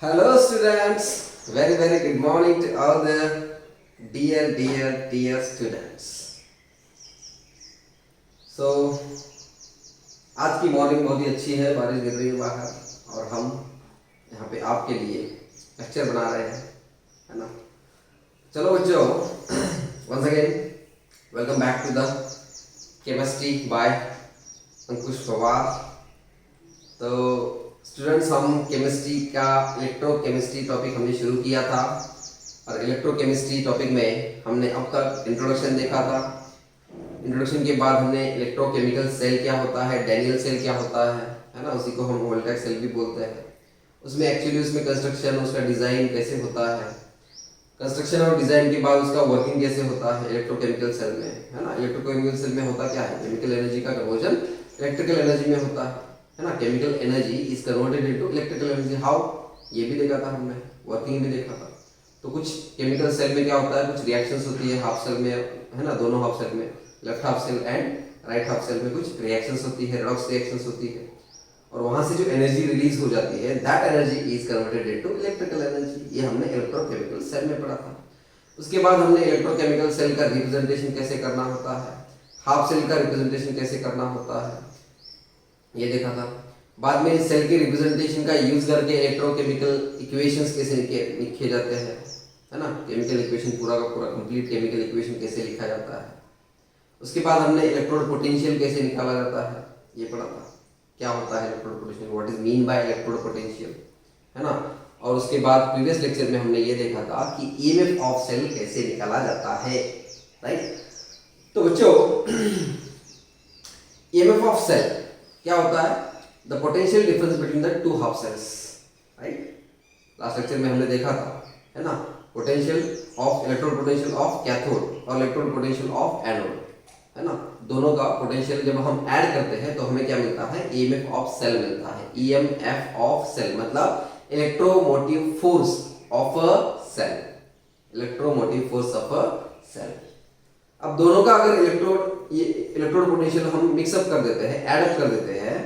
Hello students, very good morning to all the dear students. So आज की morning बहुत ही अच्छी है, बारिश गिर रही है बाहर और हम यहाँ पे आपके लिए लेक्चर बना रहे हैं, है ना। चलो बच्चों, once again welcome back to the chemistry by अंकुश पवार। तो स्टूडेंट्स, हम केमिस्ट्री का इलेक्ट्रोकेमिस्ट्री टॉपिक हमने शुरू किया था और इलेक्ट्रोकेमिस्ट्री टॉपिक में हमने अब तक इंट्रोडक्शन देखा था। इंट्रोडक्शन के बाद हमने इलेक्ट्रोकेमिकल सेल क्या होता है, डैनियल सेल क्या होता है ना, उसी को हम वोल्टेक सेल भी बोलते हैं। उसमें एक्चुअली उसमें कंस्ट्रक्शन, उसका डिज़ाइन कैसे होता है, कंस्ट्रक्शन और डिज़ाइन के बाद उसका वर्किंग कैसे होता है इलेक्ट्रोकेमिकल सेल में, है ना। इलेक्ट्रोकेमिकल सेल में होता क्या है, केमिकल एनर्जी का कन्वर्जन इलेक्ट्रिकल एनर्जी में होता है ना। Chemical energy is converted into electrical energy. How, ये भी देखा था हमने, वर्किंग भी देखा था। तो कुछ केमिकल सेल में क्या होता है, कुछ रिएक्शंस होती है हाफ सेल में, है ना, दोनों हाफ सेल में, left half cell and right half cell में कुछ रिएक्शंस होती है, रेडॉक्स रिएक्शंस होती है और वहां से जो एनर्जी रिलीज हो जाती है, that energy is converted into electrical energy. ये हमने इलेक्ट्रोकेमिकल सेल में पढ़ा था। उसके बाद हमने इलेक्ट्रोकेमिकल सेल का रिप्रेजेंटेशन कैसे करना होता है, हाफ सेल का रिप्रेजेंटेशन कैसे करना होता है, ये देखा था। बाद में सेल के रिप्रेजेंटेशन का यूज करके इलेक्ट्रोकेमिकल इक्वेशंस कैसे लिखे जाते हैं, है ना। केमिकल इक्वेशन पूरा का पूरा कंप्लीट केमिकल इक्वेशन कैसे लिखा जाता है। उसके बाद हमने इलेक्ट्रोड पोटेंशियल कैसे निकाला जाता है, ये पढ़ा था। क्या होता है electrode potential, what is mean by electrode potential, है ना। और उसके बाद प्रीवियस लेक्चर में हमने ये देखा था कि ईएमएफ ऑफ सेल कैसे निकाला जाता है, राइट। तो बच्चों, ईएमएफ ऑफ सेल क्या होता है, the potential difference between the two half cells, right. Last lecture में हमने देखा था, है ना, potential of electrode potential of cathode और इलेक्ट्रोड पोटेंशियल ऑफ एनोड, है ना। दोनों का पोटेंशियल जब हम ऐड करते हैं तो हमें क्या मिलता है, ईएमएफ ऑफ सेल मिलता है। ईएमएफ ऑफ सेल मतलब electromotive force of a cell, electromotive force of a cell. अब दोनों का अगर इलेक्ट्रोड पोटेंशियल हम मिक्सअप कर देते हैं, ऐड अप कर देते हैं,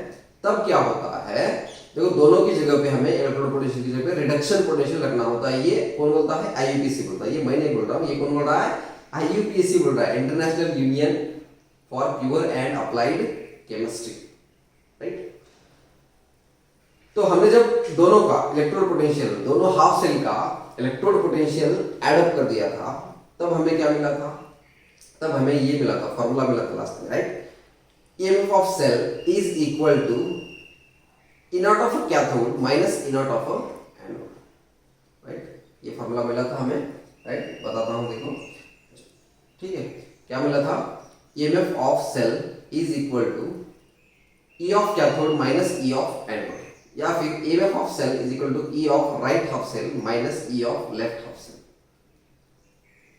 तब क्या होता है, देखो दोनों की जगह पे हमें इलेक्ट्रोड पोटेंशियल की जगह पे रिडक्शन पोटेंशियल रखना होता है। ये कौन बोलता है, आईयूपीएसी बोलता है। ये मैं नहीं बोल रहा हूँ, ये कौन बोल रहा है, आईयूपीएसी बोल रहा है, international union for pure and applied chemistry, right. तो हमने जब दोनों का इलेक्ट्रोड पोटेंशियल, दोनों हाफ सेल का इलेक्ट्रोड पोटेंशियल एड अप कर दिया था, तब हमें क्या मिला था, तब हमें ये मिला था, फॉर्मूला मिला था लास्ट में, right. EMF of cell is equal to E naught of a cathode minus E naught of a anode, right. ये फॉर्मूला मिला था हमें, राइट। बताता हूँ, देखो, ठीक है। क्या मिला था, EMF of cell is equal to E of cathode minus E of anode, या फिर EMF of cell is equal to E of right half cell minus E of left half cell।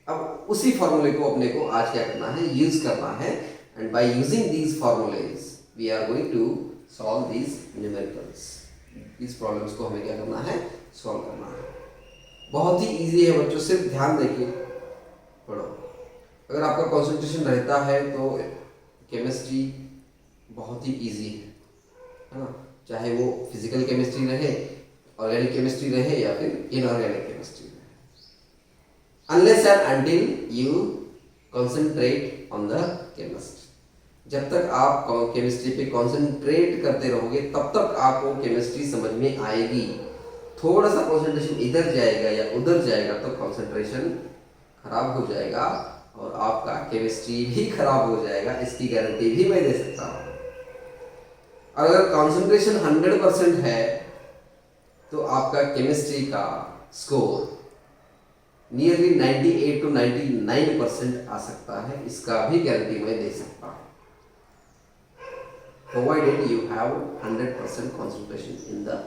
अब उसी फॉर्मूले को अपने को आज क्या करना है, यूज करना है, and by using these formulas we are going to solve these numericals। इस प्रॉब्लम्स को हमें क्या करना है, सॉल्व करना है। बहुत ही इजी है बच्चों, सिर्फ ध्यान देके पढ़ो। अगर आपका कंसंट्रेशन रहता है तो केमिस्ट्री बहुत ही इजी है ना। चाहे वो फिजिकल केमिस्ट्री रहे, ऑर्गेनिक केमिस्ट्री रहे या फिर इनऑर्गेनिक केमिस्ट्री रहे, unless and until you concentrate on the chemistry। जब तक आप केमिस्ट्री पे कंसंट्रेट करते रहोगे तब तक आपको केमिस्ट्री समझ में आएगी। थोड़ा सा कंसंट्रेशन इधर जाएगा या उधर जाएगा तो कंसंट्रेशन खराब हो जाएगा और आपका केमिस्ट्री भी खराब हो जाएगा, इसकी गारंटी भी मैं दे सकता हूँ। अगर कंसंट्रेशन 100% है तो आपका केमिस्ट्री का स्कोर नियरली 98 to 99% आ सकता है, इसका भी गारंटी मैं दे सकता हूँ, provided you have 100% concentration in the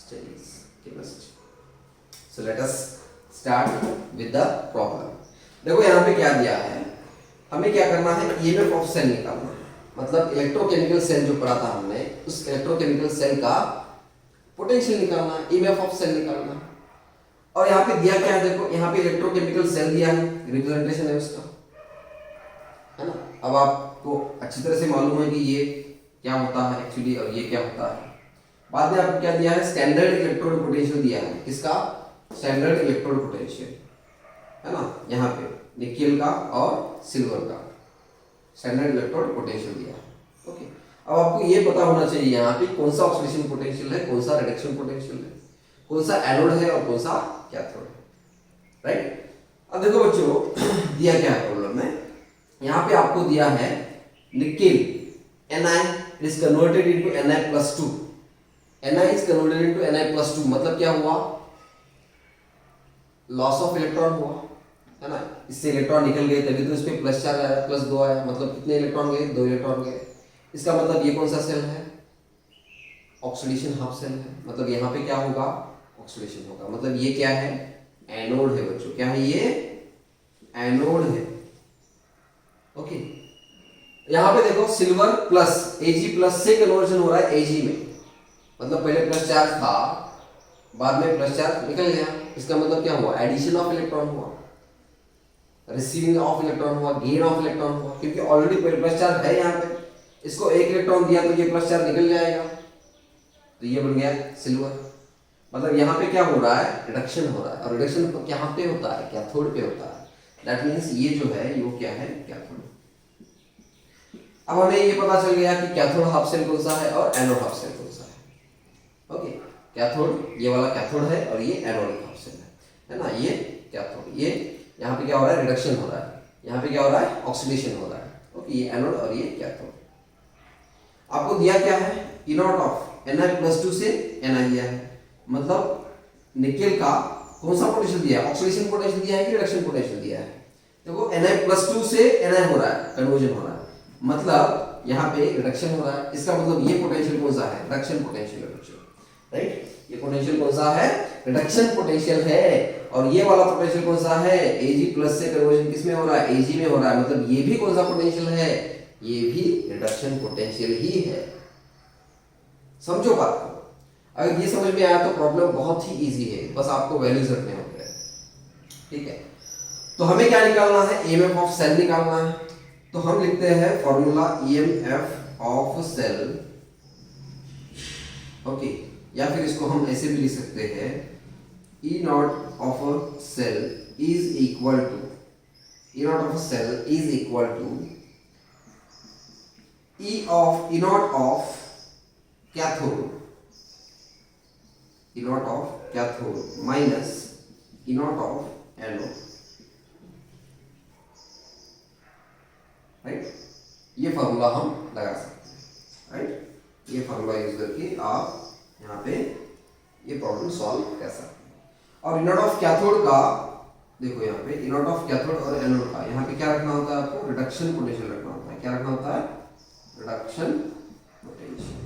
studies chemistry। So let us start with the problem। देखो यहाँ पे क्या दिया है, हमें क्या करना है, EMF ऑफ सेल निकालना है। मतलब इलेक्ट्रोकेमिकल सेल जो पढ़ा था हमने, उस इलेक्ट्रोकेमिकल सेल का पोटेंशियल निकालना है, EMF ऑफ सेल निकालना है। और यहाँ पे दिया क्या है, देखो यहाँ पे इलेक्ट्रोकेमिकल सेल दिया है, रिप्रेजेंटेशन है उसका, है ना। अब आपको अच्छी तरह से मालूम है कि ये क्या होता है एक्चुअली और ये क्या होता है। बाद में आपको क्या दिया है, स्टैंडर्ड इलेक्ट्रोड पोटेंशियल दिया है। किसका? स्टैंडर्ड इलेक्ट्रोड पोटेंशियल, है ना, यहाँ पे निकेल का और सिल्वर का स्टैंडर्ड इलेक्ट्रोड पोटेंशियल दिया है। ओके, अब आपको ये पता होना चाहिए यहाँ पे कौन सा ऑक्सीडेशन पोटेंशियल है, कौन सा रिडक्शन पोटेंशियल है, कौन सा एनोड है और कौन सा कैथोड है, राइट। अब देखो बच्चों, दिया क्या है प्रॉब्लम में, यहाँ पे आपको दिया है nickel Ni is converted into Na+2, Ni is converted into Na+2, मतलब क्या हुआ, लॉस ऑफ इलेक्ट्रॉन हुआ, है ना, इससे इलेक्ट्रॉन निकल गए तभी तो इसमें +4 आया, +2 आया, मतलब कितने इलेक्ट्रॉन गए, 2 इलेक्ट्रॉन गए। इसका मतलब ये कौन सा सेल है, ऑक्सीडेशन हाफ सेल है, मतलब यहाँ पे क्या होगा, ऑक्सीडेशन होगा, मतलब ये क्या है, एनोड है बच्चों, क्या है ये, एनोड है। ओके, यहाँ पे देखो सिल्वर प्लस Ag+ से कन्वर्जन हो रहा है Ag में, मतलब पहले +4 था, बाद में +4 निकल गया, इसका मतलब क्या हुआ, एडिशन ऑफ इलेक्ट्रॉन हुआ, रिसीविंग ऑफ इलेक्ट्रॉन हुआ, गेन ऑफ इलेक्ट्रॉन हुआ, क्योंकि ऑलरेडी +4 है यहाँ पे, इसको 1 इलेक्ट्रॉन दिया तो ये +4 निकल जाएगा, तो ये बन गया सिल्वर। मतलब यहाँ पे क्या हो रहा है, रिडक्शन हो रहा है, और रिडक्शन कहाँ पे होता है, कैथोड पे होता है, दैट मीन्स ये जो है ये क्या है, कैथोड। अब हमें ये पता चल गया कि कैथोड हाफ सेल कौन सा है और एनोड हाफ सेल कौन सा है। ओके, कैथोड ये वाला कैथोड है और ये एनोड हाफ सेल है ना, ये कैथोड, ये यहाँ पे क्या हो रहा है, रिडक्शन हो रहा है, यहाँ पे क्या हो रहा है, ऑक्सीडेशन हो रहा है। ओके, ये एनोड और ये कैथोड। आपको दिया क्या है, E0 ऑफ Na+2 से Na दिया है, मतलब निकेल का कौन सा पोटेंशियल दिया है, ऑक्सीडेशन पोटेंशियल दिया है कि रिडक्शन पोटेंशियल दिया है। देखो Na+2 से Na हो रहा है, कन्वर्जन हो रहा है, मतलब यहाँ पे रिडक्शन हो रहा है, इसका मतलब ये पोटेंशियल कौन सा है, रिडक्शन पोटेंशियल है बच्चों, राइट। ये पोटेंशियल कौन सा है, रिडक्शन पोटेंशियल है, और ये वाला पोटेंशियल कौन सा है, Ag+ से कन्वर्जन किस में हो रहा है, Ag में हो रहा है, मतलब ये भी कौन सा पोटेंशियल है, ये भी रिडक्शन पोटेंशियल ही है। समझो बात को, अगर ये समझ में आया तो प्रॉब्लम बहुत ही इजी है, बस आपको वैल्यूज रखने होते हैं, ठीक है। तो हमें क्या निकालना है, EMF ऑफ सेल निकालना है, तो हम लिखते हैं formula EMF of cell. Okay, या फिर इसको हम ऐसे भी लिख सकते हैं, E0 of a cell is equal to, E0 of a cell is equal to E0 of cathode, E0 of cathode minus E0 of anode, right. ये फार्मूला हम लगा सकते हैं, राइट। ये फार्मूला यूज करके आप यहाँ पे ये प्रॉब्लम सॉल्व कर सकते हैं। और E0 ऑफ कैथोड का देखो, यहाँ पे E0 ऑफ कैथोड और एनोड का यहाँ पे क्या रखना होता है, आपको रिडक्शन पोटेंशियल रखना होता है। क्या रखना होता है, रिडक्शन पोटेंशियल,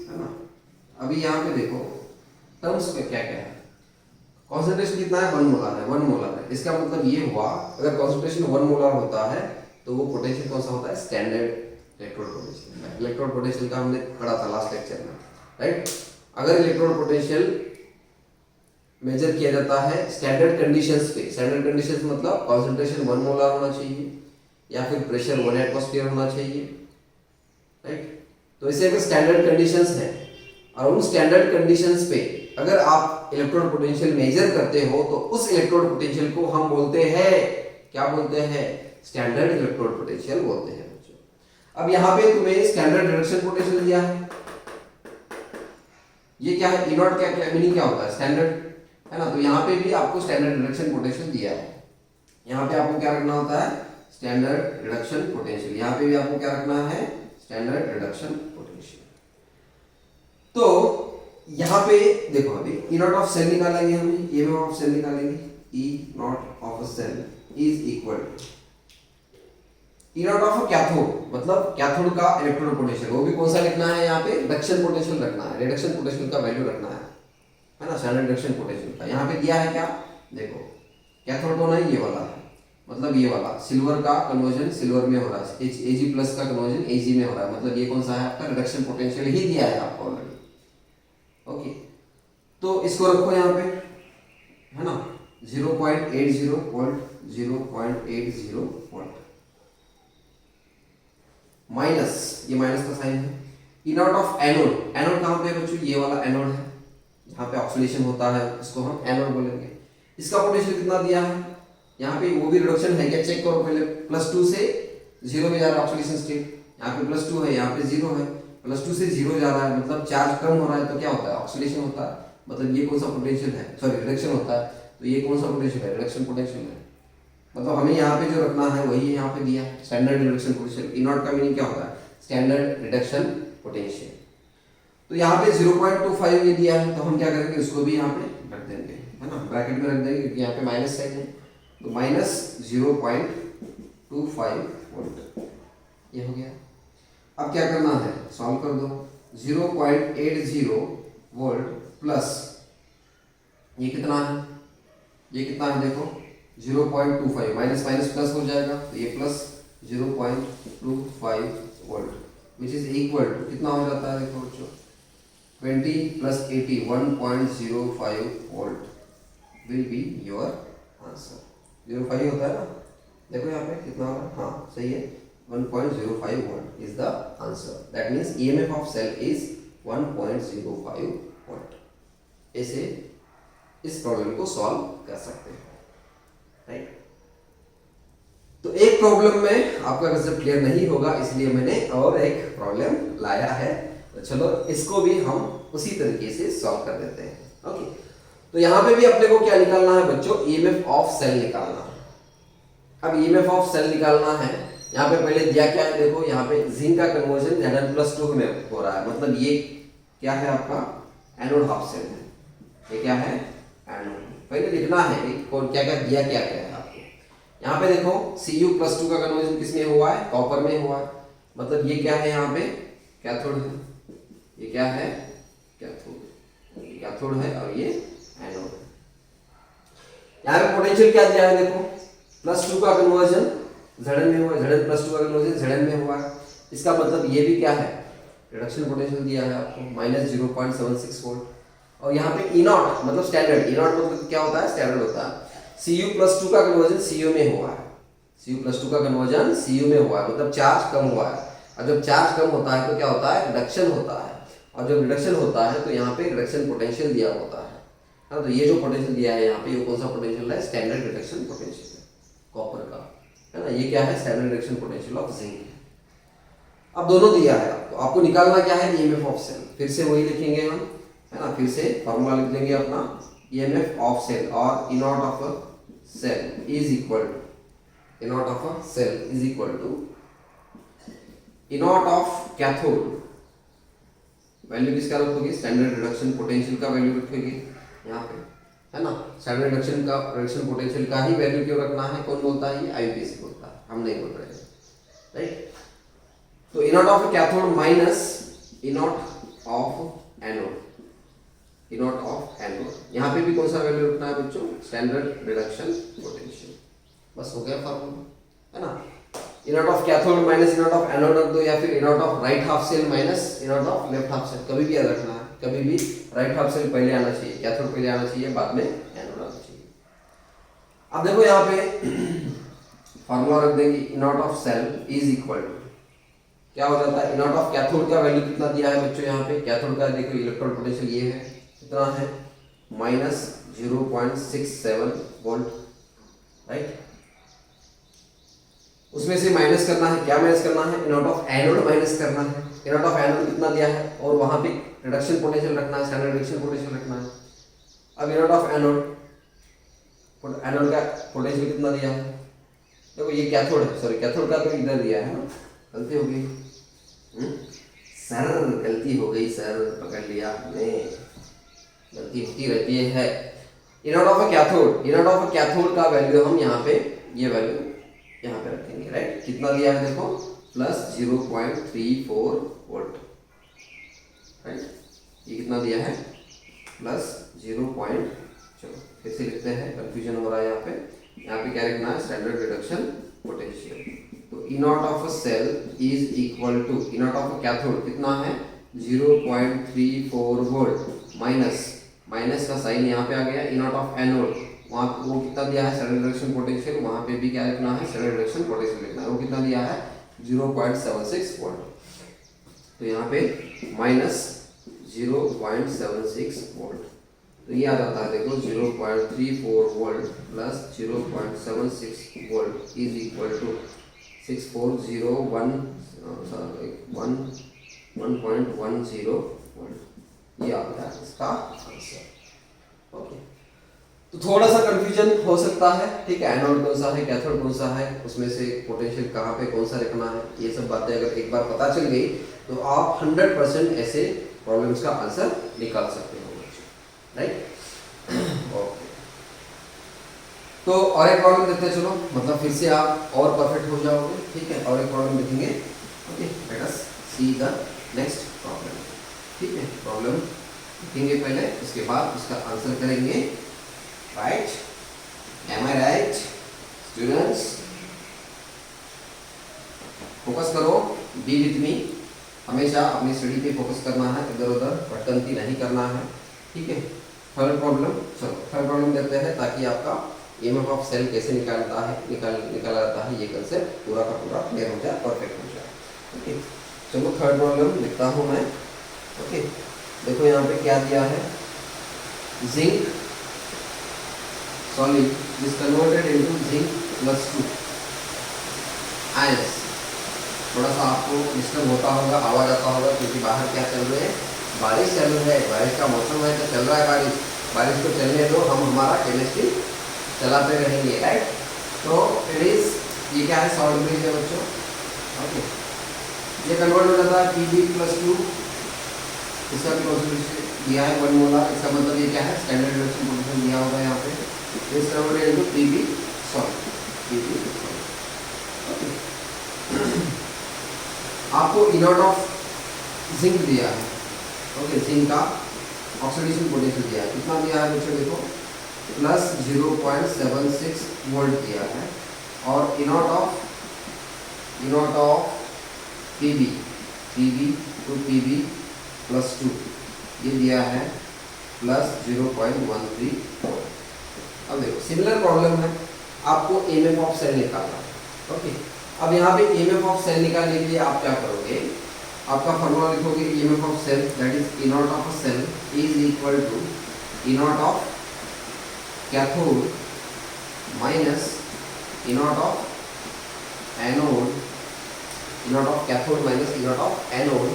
है ना। अभी यहाँ पे देखो टर्म्स पे क्या क्या है, कॉन्सेंट्रेशन कितना है, 1 मोलर है, 1 मोलर है, इसका मतलब ये हुआ अगर कॉन्सेंट्रेशन 1 मोलर होता है तो वो पोटेंशियल कौन सा होता है, standard electrode potential. Electrode potential का हमने पढ़ा था लास्ट लेक्चर में, राइट। अगर इलेक्ट्रोड पोटेंशियल मेजर किया जाता है स्टैंडर्ड कंडीशंस पे, स्टैंडर्ड कंडीशंस मतलब कॉन्सेंट्रेशन 1 मोलर होना चाहिए या फिर प्रेशर 1 एटमॉस्फेयर होना चाहिए, राइट। तो ऐसे अगर स्टैंडर्ड कंडीशंस हैं और उन स्टैंडर्ड कंडीशंस पे अगर आप इलेक्ट्रोड पोटेंशियल मेजर करते हो तो उस इलेक्ट्रोड पोटेंशियल को हम बोलते हैं, क्या बोलते हैं, स्टैंडर्ड इलेक्ट्रोड पोटेंशियल बोलते हैं बच्चों। अब यहाँ पे तुम्हें स्टैंडर्ड रिडक्शन पोटेंशियल दिया है, ये क्या है, E0 क्या मीनिंग क्या होता है, स्टैंडर्ड, है ना। तो यहाँ पे भी आपको स्टैंडर्ड रिडक्शन पोटेंशियल दिया है, यहाँ पे आपको क्या रखना होता है, स्टैंडर्ड रिडक्शन पोटेंशियल, यहाँ पे भी आपको क्या रखना है, स्टैंडर्ड रिडक्शन पोटेंशियल। तो यहाँ पे देखो अभी E0 ऑफ सेल निकालेंगे, हम EMF ऑफ सेल निकालेंगे, E0 of cell is equal E0 of cathode, मतलब कैथोड का इलेक्ट्रोड पोटेंशियल, वो भी कौन सा लिखना है, यहाँ पे रिडक्शन पोटेंशियल रखना है, रिडक्शन पोटेंशियल का वैल्यू रखना है ना, स्टैंडर्ड रिडक्शन पोटेंशियल का। यहाँ पे दिया है क्या, देखो कैथोड कौन है, ये वाला है, मतलब ये वाला सिल्वर का कन्वर्जन सिल्वर में हो रहा है, Ag+ का कन्वर्जन Ag में हो रहा है, मतलब ये कौन सा है आपका, रिडक्शन पोटेंशियल ही दिया है आपको ऑलरेडी। ओके, तो इसको रखो यहाँ पे, है ना, 0.80 वोल्ट, 0.80 वोल्ट माइनस, ये माइनस का साइन है, E naught of anode, anode कहाँ पे बच्चों, ये वाला एनोड है, यहाँ पे ऑक्सीडेशन होता है, इसको हम एनोड बोलेंगे। इसका पोटेंशियल कितना दिया है, यहाँ पे वो भी रिडक्शन है क्या, चेक करो पहले, +2 से 0 में जा रहा है ऑक्सीडेशन स्टेट, यहाँ पे +2 है, यहाँ पे 0 है, +2 से 0 जा रहा है, मतलब चार्ज कम हो रहा है, तो क्या होता है, ऑक्सीडेशन होता है, मतलब ये कौन सा पोटेंशियल है, सॉरी रिडक्शन होता है, तो ये कौन सा पोटेंशियल है, रिडक्शन पोटेंशियल है। मतलब हमें यहाँ पे जो रखना है वही यहाँ पे दिया है, standard reduction potential. E not का मीनिंग क्या होता है, स्टैंडर्ड रिडक्शन पोटेंशियल। तो यहाँ पे 0.25 ये दिया है, तो हम क्या करेंगे, इसको भी यहाँ पे रख देंगे, है ना, ब्रैकेट में रख देंगे, क्योंकि यहाँ पे माइनस साइन है, तो -0.25 वोल्ट ये हो गया। अब क्या करना है, सॉल्व कर दो, 0.80 वोल्ट प्लस ये कितना है, ये कितना है देखो 0.25, माइनस माइनस प्लस हो जाएगा, तो ये plus 0.25 volt which is equal to कितना हो जाता है देखो बच्चों, 20 + 80 1.05 volt will be your answer. 05 होता है ना, देखो यहाँ पे कितना हो रहा है, हाँ सही है, 1.05 volt is the answer. That means EMF of cell is 1.05 volt. ऐसे इस प्रॉब्लम को सॉल्व कर सकते हैं, राइट। तो एक प्रॉब्लम में आपका कंसेप्ट क्लियर नहीं होगा, इसलिए मैंने और एक प्रॉब्लम लाया है, तो चलो इसको भी हम उसी तरीके से सॉल्व कर देते हैं। ओके, तो यहाँ पे भी अपने को क्या निकालना है बच्चों, ईएमएफ ऑफ सेल निकालना है। अब ईएमएफ ऑफ सेल निकालना है, यहाँ पे पहले दिया क्या है देखो, यहाँ पे जिंक का कन्वर्जन Zn+2 में हो रहा है, मतलब ये क्या है आपका एनोड हाफ सेल है, ये क्या है एनोड। पहले लिखना है और क्या क्या दिया, क्या क्या है आपको। यहाँ पे देखो Cu+2 का कन्वर्जन किस में हुआ है, कॉपर में हुआ है, मतलब ये क्या है यहाँ पे कैथोड है, ये क्या है कैथोड, ये कैथोड है और ये एनोड है। यहाँ पे पोटेंशियल क्या दिया है देखो, +2 का कन्वर्जन Zn में हुआ है, Zn+2 का कन्वर्जन Zn में हुआ है, इसका मतलब ये भी क्या है रिडक्शन पोटेंशियल दिया है आपको -0.76 वोल्ट। और यहाँ पे ई नॉट मतलब स्टैंडर्ड, ई नॉट मतलब क्या होता है, स्टैंडर्ड होता है। Cu+2 का कन्वर्जन Cu में हुआ है, Cu+2 का कन्वर्जन Cu में हुआ है, मतलब चार्ज कम हुआ है, और जब चार्ज कम होता है तो क्या होता है, रिडक्शन होता है, और जब रिडक्शन होता है तो यहाँ पे रिडक्शन पोटेंशियल दिया होता है। हाँ, तो ये जो पोटेंशियल दिया है यहाँ पे, ये कौन सा पोटेंशियल है, स्टैंडर्ड रिडक्शन पोटेंशियल है कॉपर का, है ना। ये क्या है, standard reduction potential of zinc है। अब दोनों दिया है आपको, आपको निकालना क्या है, ईएमएफ ऑफ सेल। फिर से वही लिखेंगे हम, है ना, फिर से फॉर्मूला लिख देंगे अपना, ईएमएफ ऑफ सेल और E naught of cell is equal to, E naught of cell is equal to E naught of cathode, value किसका रखोगे, स्टैंडर्ड रिडक्शन पोटेंशियल का वैल्यू रखोगे यहाँ पे, है ना। स्टैंडर्ड रिडक्शन पोटेंशियल का ही वैल्यू क्यों रखना है, कौन बोलता है, ये आईयूपीएसी बोलता है, हम नहीं बोल रहे हैं, राइट। तो E naught of cathode minus E naught of anode, E naught of anode, यहाँ पे भी कौन सा वैल्यू रखना है बच्चों, स्टैंडर्ड रिडक्शन पोटेंशियल। बस हो गया फॉर्मूला, है ना। E naught of cathode minus E naught of anode रख दो, या फिर E naught of right half cell minus E naught of left half cell, कभी भी याद रखना है, कभी भी राइट हाफ सेल पहले आना चाहिए, कैथोड पहले आना चाहिए, बाद में एनोड आना चाहिए। अब देखो यहाँ पे फॉर्मूला रख देंगे, E naught of cell is equal to क्या हो जाता है, ई नॉट ऑफ कैथोड का वैल्यू कितना दिया है बच्चों, यहाँ पे कैथोड का देखो इलेक्ट्रॉन पोटेंशियल ये है, कितना है -0.67 वोल्ट, राइट। उसमें से माइनस करना है, क्या माइनस करना है, E naught of anode minus करना है। ई नॉट ऑफ एनोड कितना दिया है, और वहां पे रिडक्शन पोटेंशियल रखना है, स्टैंडर्ड रिडक्शन पोटेंशियल रखना है। अब ई नॉट ऑफ एनोड, एनोड का पोटेंशियल कितना दिया है, देखो ये कैथोड है, सॉरी कैथोड का तो इधर दिया है ना, गलती हो गई सर, गलती हो गई सर, पकड़ लिया हमने, गलती होती रहती है। E naught of cathode, E naught of cathode का वैल्यू हम यहाँ पे, ये वैल्यू यहाँ पे रखेंगे, राइट। कितना दिया है देखो, +0.34 वोल्ट, राइट। ये कितना दिया है, +0. चलो फिर से लिखते हैं, कंफ्यूजन हो रहा है यहाँ पे क्या लिखना है, स्टैंडर्ड रिडक्शन पोटेंशियल। तो E naught of a cell is equal to E naught of a cathode कितना है, 0.34 वोल्ट माइनस का साइन यहाँ पे आ गया, ई नॉट ऑफ एनोड वहाँ वो कितना दिया है, स्टैंडर्ड रिडक्शन पोटेंशियल, वहाँ पे भी क्या लिखना है, स्टैंडर्ड रिडक्शन पोटेंशियल लिखना है, वो कितना दिया है 0.76 वोल्ट। तो यहाँ पे -0.76 वोल्ट, तो ये आ जाता है देखो 0.34 volt plus 0.76 volt is equal to 1.10 volt. ये आता है इसका आंसर। ओके, तो थोड़ा सा कंफ्यूजन हो सकता है, ठीक है, एनोड कौन सा है, कैथोड कौन सा है, उसमें से पोटेंशियल कहाँ पे कौन सा रखना है, ये सब बातें अगर एक बार पता चल गई तो आप 100% ऐसे प्रॉब्लम्स का आंसर निकाल सकते हो, राइट। ओके, तो और एक प्रॉब्लम देखते हैं, चलो, मतलब फिर से आप और परफेक्ट हो जाओगे, ठीक है। और एक प्रॉब्लम देखेंगे। Okay, let us see the next problem, ठीक है। प्रॉब्लम देखेंगे पहले, उसके बाद उसका आंसर करेंगे, राइट। एम आई राइट स्टूडेंट्स? फोकस करो, बी विथ मी, हमेशा अपनी स्टडी पे फोकस करना है, इधर उधर भटकंती नहीं करना है, ठीक है। थर्ड प्रॉब्लम, चलो थर्ड प्रॉब्लम देखते हैं, ताकि आपका ईएमएफ ऑफ सेल कैसे निकाला जाता है ये कंसेप्ट पूरा का पूरा क्लियर हो जाए, परफेक्ट हो जाए। ओके, चलो थर्ड प्रॉब्लम लिखता हूँ मैं। ओके, देखो यहाँ पे क्या दिया है, zinc solid is converted into zinc plus 2 ions। थोड़ा सा आपको डिस्टर्ब होता होगा, आवाज आता होगा, क्योंकि बाहर क्या चल रहे हैं, बारिश चल रही है, बारिश का मौसम है, तो चल रहा है बारिश को चलने दो, हम हमारा केमिस्ट्री चलाते रहेंगे, राइट। तो इट इज, ये क्या है, सॉल्ट ब्रिज है बच्चों। ओके, ये कन्वर्ट हो जाता है Pb+2, इसका भी कॉन्सेंट्रेशन दिया है 1 मोलर, इसका मतलब ये क्या है, स्टैंडर्ड रिडक्शन पोटेंशियल दिया होगा यहाँ पे, इस converted into Pb salt. Okay, आपको इनॉट ऑफ जिंक दिया है। ओके, जिंक का ऑक्सीडेशन पोटेंशियल दिया है, कितना दिया है बच्चों, देखो प्लस 0.76 वोल्ट दिया है, और इनॉट ऑफ Pb टू Pb+2 ये दिया है प्लस 0.13 वोल्ट। अब देखो सिमिलर प्रॉब्लम है, आपको ईएमएफ ऑफ सेल निकालना है। ओके, अब यहाँ पे ईएमएफ ऑफ सेल निकालने के लिए आप क्या करोगे, आपका फॉर्मूला लिखोगे, EMF of cell that is E naught of a cell is equal to E naught of cathode minus E naught of anode, E naught of cathode minus E naught of anode.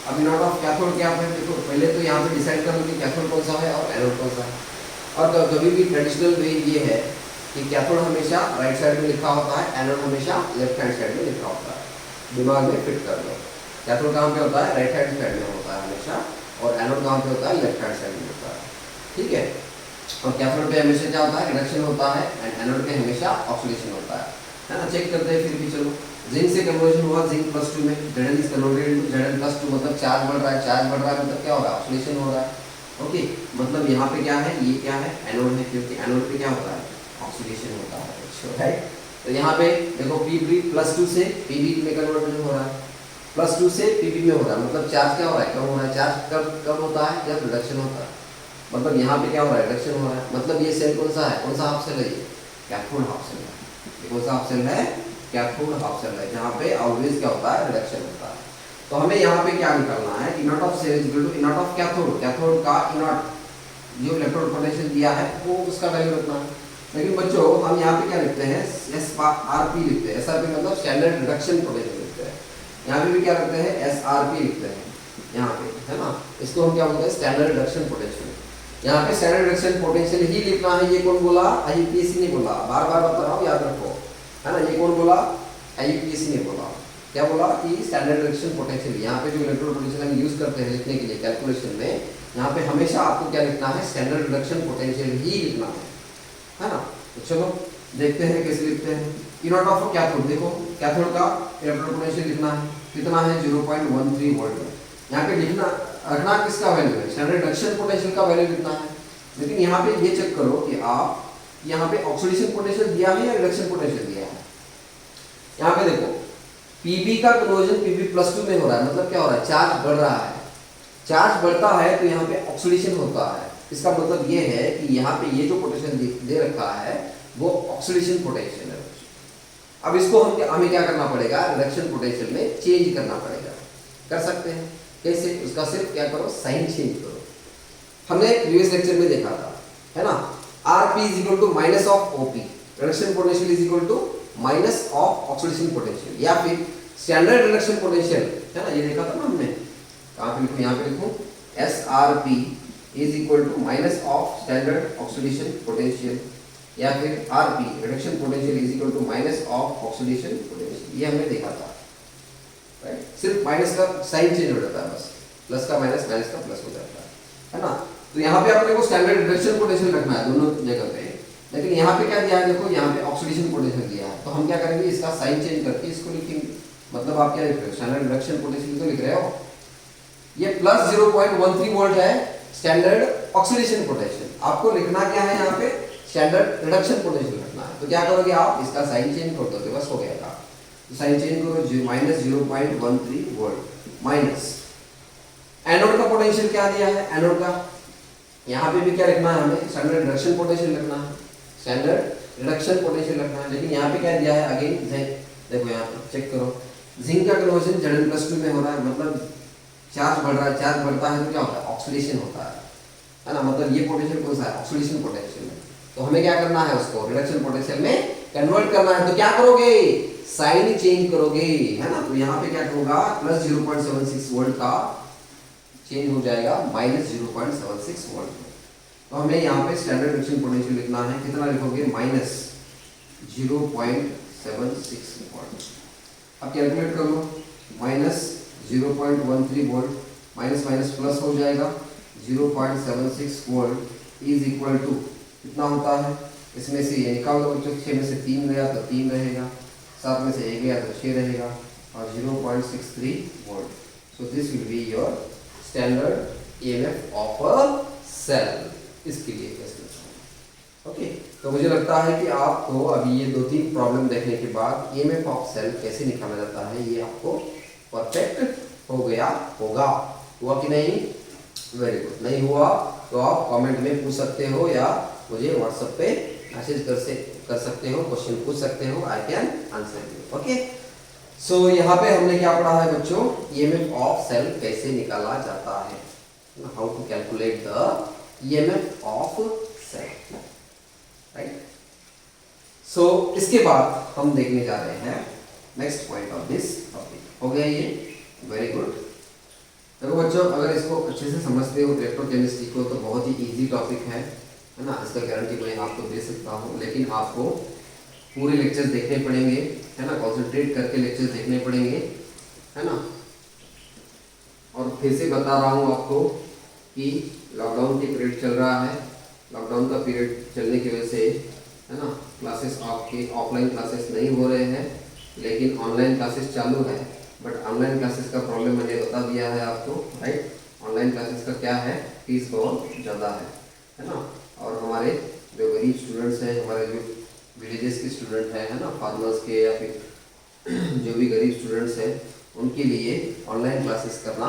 अब इनॉट ऑफ कैथोड क्या है, देखो पहले तो यहाँ पे डिसाइड कर लो कि कैथोड कौन सा है और एनोड कौन सा है। और कभी भी ट्रेडिशनल वे ये है कि कैथोड हमेशा राइट साइड में लिखा होता है, एनोड हमेशा लेफ्ट हैंड साइड में लिखा होता है, दिमाग में फिट कर लो। कैथोड कहाँ पे होता है, राइट हैंड साइड में होता है हमेशा, और एनोड कहाँ पे होता है, लेफ्ट हैंड साइड में होता है, ठीक है। और कैथोड पे हमेशा क्या होता है, रिडक्शन होता है, एंड एनोड पे हमेशा ऑक्सीडेशन होता है ना। चेक करते हैं फिर भी, चलो जिंक से कन्वर्जन हुआ जिंक+2 में, Zn is converted into Zn+2, मतलब चार्ज बढ़ रहा है, मतलब क्या हो रहा है, ऑक्सीडेशन हो रहा है। ओके, मतलब यहाँ पे क्या है, ये क्या है, एनोड है, क्योंकि एनोड पे क्या होता है, ऑक्सीडेशन होता है, राइट। तो यहाँ पे देखो Pb+2 से Pb में कन्वर्जन हो रहा है, +2 से Pb में हो रहा है, मतलब चार्ज क्या हो रहा है, कम हो रहा है। चार्ज कब होता है, जब रिडक्शन होता है, मतलब यहाँ पे क्या हो रहा है, रिडक्शन हो रहा है। मतलब ये सेल कौन सा है, कौन सा हाफ सेल है, ये कैथोड हाफ सेल है। ये कौन सा हाफ सेल है, कैथोड हाफ सेल है, जहाँ पे ऑलवेज क्या होता है, रिडक्शन होता है। तो हमें यहाँ पे क्या निकालना है, E naught of cell is equal to E naught of cathode, cathode का इनॉट जो इलेक्ट्रोड पोटेंशियल दिया है वो उसका वैल्यू रखना है। लेकिन बच्चों हम यहाँ पे क्या लिखते हैं, SRP लिखते हैं, SRP मतलब स्टैंडर्ड रिडक्शन पोटेंशियल लिखते हैं। यहाँ पे भी क्या लिखते हैं, SRP लिखते हैं यहाँ पे, है ना। इसको हम क्या बोलते हैं, स्टैंडर्ड रिडक्शन पोटेंशियल। यहाँ पे स्टैंडर्ड रिडक्शन पोटेंशियल ही लिखना है। ये कौन बोला, IUPAC ने बोला, बार बार बता रहा हूँ, याद रखो, है ना। ये कौन बोला, IUPAC ने बोला, क्या बोला कि स्टैंडर्ड रिडक्शन पोटेंशियल। यहाँ पे जो इलेक्ट्रोड पोटेंशियल हम यूज करते हैं लिखने के लिए कैलकुलेशन में, यहाँ पे हमेशा आपको क्या लिखना है, स्टैंडर्ड रिडक्शन पोटेंशियल ही लिखना है ना। तो चलो देखते हैं कैसे लिखते हैं। इनॉट ऑफ कैथोड, देखो कैथोड का इलेक्ट्रोड पोटेंशियल लिखना है, कितना है, 0.13 वोल्ट है। यहाँ पे लिखना रखना किसका वैल्यू है, स्टैंडर्ड रिडक्शन पोटेंशियल का वैल्यू लिखना है। लेकिन यहाँ पे ये चेक करो कि आप यहाँ पे ऑक्सीडेशन पोटेंशियल दिया है या रिडक्शन पोटेंशियल दिया है। यहाँ पे देखो Pb का कन्वर्जन Pb+2 में हो रहा है, मतलब क्या हो रहा है, चार्ज बढ़ रहा है। चार्ज बढ़ता है तो यहाँ पे ऑक्सीडेशन होता है। इसका मतलब ये है कि यहाँ पे ये जो पोटेंशियल दे रखा है वो ऑक्सीडेशन पोटेंशियल है। अब इसको हमें क्या करना पड़ेगा, रिडक्शन पोटेंशियल में चेंज करना पड़ेगा। कर सकते हैं। कैसे? उसका सिर्फ क्या करो, साइन चेंज करो। हमने प्रीवियस लेक्चर में देखा था, है ना, Rp is equal to minus of OP, reduction potential is equal to minus of oxidation potential, या फिर स्टैंडर्ड रिडक्शन पोटेंशियल, है ना, ये देखा था ना हमने। कहाँ पे लिखूं? यहाँ पे लिखूं SRP is equal to minus of standard oxidation potential, या फिर RP reduction potential is equal to minus of oxidation potential, ये हमने देखा था, राइट। सिर्फ माइनस का साइन चेंज हो जाता है, बस प्लस का माइनस, माइनस का प्लस हो जाता है ना। तो यहाँ पे अपने को स्टैंडर्ड रिडक्शन पोटेंशियल रखना है दोनों जगह पे, लेकिन यहाँ पे क्या दिया है? देखो यहाँ पे ऑक्सीडेशन पोटेंशियल दिया है, तो हम क्या करेंगे, इसका साइन चेंज करके इसको लिखेंगे। मतलब आप क्या लिख रहे हो? स्टैंडर्ड रिडक्शन पोटेंशियल तो लिख रहे हो, ये प्लस 0.13 वोल्ट है स्टैंडर्ड ऑक्सीडेशन पोटेंशियल। आपको लिखना क्या है यहाँ पे? स्टैंडर्ड रिडक्शन पोटेंशियल रखना है। तो क्या करोगे आप? इसका साइन चेंज कर दोगे, बस हो गया था। तो साइन चेंज करो, माइनस 0.13 वोल्ट माइनस एनोड का पोटेंशियल क्या दिया है? एनोड का यहाँ पे भी क्या लिखना है हमें? स्टैंडर्ड रिडक्शन पोटेंशियल रखना है, स्टैंडर्ड रिडक्शन पोटेंशियल रखना है। लेकिन यहाँ पे क्या दिया है? अगेन देखो यहाँ पे चेक करो, जिंक का कन्वर्जन Zn+2 में हो रहा है, मतलब चार्ज बढ़ रहा है, चार्ज बढ़ता है तो क्या होता है? ऑक्सीडेशन होता है ना। मतलब ये पोटेंशियल कौन सा है? ऑक्सीडेशन पोटेंशियल है। तो हमें क्या करना है? उसको रिडक्शन पोटेंशियल में कन्वर्ट करना है। तो क्या करोगे? साइन चेंज करोगे, है ना। तो यहाँ पे क्या होगा? प्लस 0.76 वोल्ट का चेंज हो जाएगा माइनस 0.76 वोल्ट। तो हमें यहाँ पे स्टैंडर्ड रिडक्शन पोटेंशियल लिखना है, कितना लिखोगे? Minus 0.76 volt. अब कैलकुलेट कर लो, minus 0.13 volt minus minus plus हो जाएगा 0.76 वोल्ट इज इक्वल टू कितना होता है? इसमें से ये निकाल दो बच्चों, 6 में से 3 गया तो 3 रहेगा, 7 में से 1 गया तो 6 रहेगा, और 0.63 volt. So this will be your standard EMF of a cell. इसके लिए कैसे? ओके, तो मुझे लगता है कि आपको अभी ये 2-3 प्रॉब्लम देखने के बाद EMF ऑफ सेल कैसे निकाला जाता है ये आपको परफेक्ट हो गया होगा। हुआ कि नहीं? Very good. नहीं हुआ तो आप कमेंट में पूछ सकते हो, या मुझे व्हाट्सएप पे मैसेज कर सकते हो, क्वेश्चन पूछ सकते हो, I can answer you. Okay, so यहाँ पे हमने क्या पढ़ा है बच्चों? EMF ऑफ सेल कैसे निकाला जाता है, how to calculate the EMF of cell, right. So इसके बाद हम देखने जा रहे हैं next point of this topic. हो गया ये? Very good. देखो बच्चों, अगर इसको अच्छे से समझते हो इलेक्ट्रोकेमिस्ट्री को, तो बहुत ही इजी टॉपिक है ना। इसका गारंटी मैं आपको दे सकता हूँ, लेकिन आपको पूरे लेक्चर्स देखने पड़ेंगे, है ना, कंसंट्रेट करके लेक्चर्स देखने पड़ेंगे, है ना। और फिर से बता रहा हूँ आपको कि लॉकडाउन की पीरियड चल रहा है। लॉकडाउन का पीरियड चलने की वजह से, है ना, क्लासेस आपके ऑफलाइन क्लासेस नहीं हो रहे हैं, लेकिन ऑनलाइन क्लासेस चालू है। बट ऑनलाइन क्लासेस का प्रॉब्लम मैंने बता दिया है आपको, राइट। ऑनलाइन क्लासेस का क्या है? फीस बहुत ज़्यादा है ना। और हमारे जो गरीब स्टूडेंट्स हैं, हमारे जो विलेजेस के स्टूडेंट हैं, है ना, फार्मर्स के, या फिर जो भी गरीब स्टूडेंट्स हैं, उनके लिए ऑनलाइन क्लासेस करना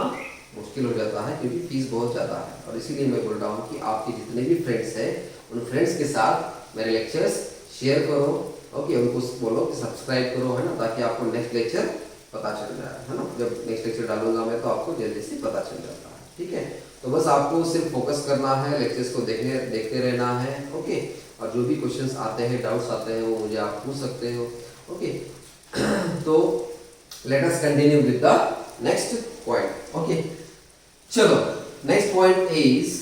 मुश्किल हो जाता है, क्योंकि फीस बहुत ज़्यादा है। और इसीलिए मैं बोल रहा हूँ कि आपके जितने भी फ्रेंड्स हैं, उन फ्रेंड्स के साथ मेरे लेक्चर्स शेयर करो, ओके। उनको बोलो कि सब्सक्राइब करो, है ना, ताकि आपको नेक्स्ट लेक्चर पता चल जाए, है ना। जब नेक्स्ट लेक्चर डालूंगा मैं, तो आपको जल्दी से पता चल जाता है, ठीक है। तो बस आपको सिर्फ फोकस करना है, लेक्चर्स को देखते रहना है, ओके। और जो भी क्वेश्चंस आते हैं, डाउट्स आते हैं, वो मुझे आप पूछ सकते हो, ओके। तो let us continue with the next point, okay. चलो, next point is